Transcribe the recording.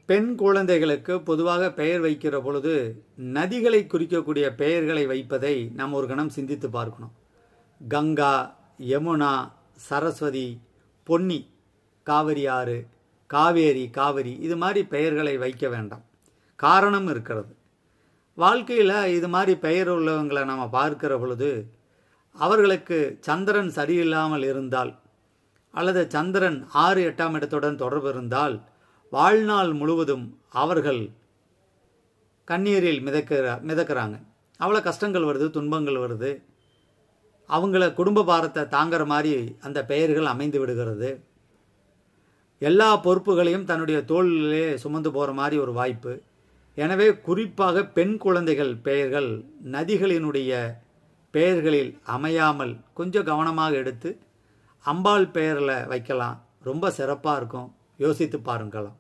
பெண் குழந்தைகளுக்கு பொதுவாக பெயர் வைக்கிற பொழுது நதிகளை குறிக்கக்கூடிய பெயர்களை வைப்பதை நாம் ஒரு கணம் சிந்தித்து பார்க்கணும். கங்கா, யமுனா, சரஸ்வதி, பொன்னி, காவிரி ஆறு, காவேரி, காவிரி, இது மாதிரி பெயர்களை வைக்க வேண்டாம். காரணம் இருக்கிறது. வாழ்க்கையில் இது மாதிரி பெயர் உள்ளவங்களை நம்ம பார்க்கிற பொழுது அவர்களுக்கு சந்திரன் சரியில்லாமல் இருந்தால் அல்லது சந்திரன் 6, 8ஆம் இடத்துடன் தொடர்பு இருந்தால் வாழ்நாள் முழுவதும் அவர்கள் கண்ணீரில் மிதக்கிறாங்க. அவ்வளோ கஷ்டங்கள் வருது, துன்பங்கள் வருது. அவங்கள குடும்ப பாரத்தை தாங்கிற மாதிரி அந்த பெயர்கள் அமைந்து விடுகிறது. எல்லா பொறுப்புகளையும் தன்னுடைய தோளிலே சுமந்து போகிற மாதிரி ஒரு வாய்ப்பு. எனவே குறிப்பாக பெண் குழந்தைகள் பெயர்கள் நதிகளினுடைய பெயர்களில் அமையாமல் கொஞ்சம் கவனமாக எடுத்து அம்பாள் பெயரில் வைக்கலாம். ரொம்ப சிறப்பாக இருக்கும். யோசித்து பாருங்களாம்.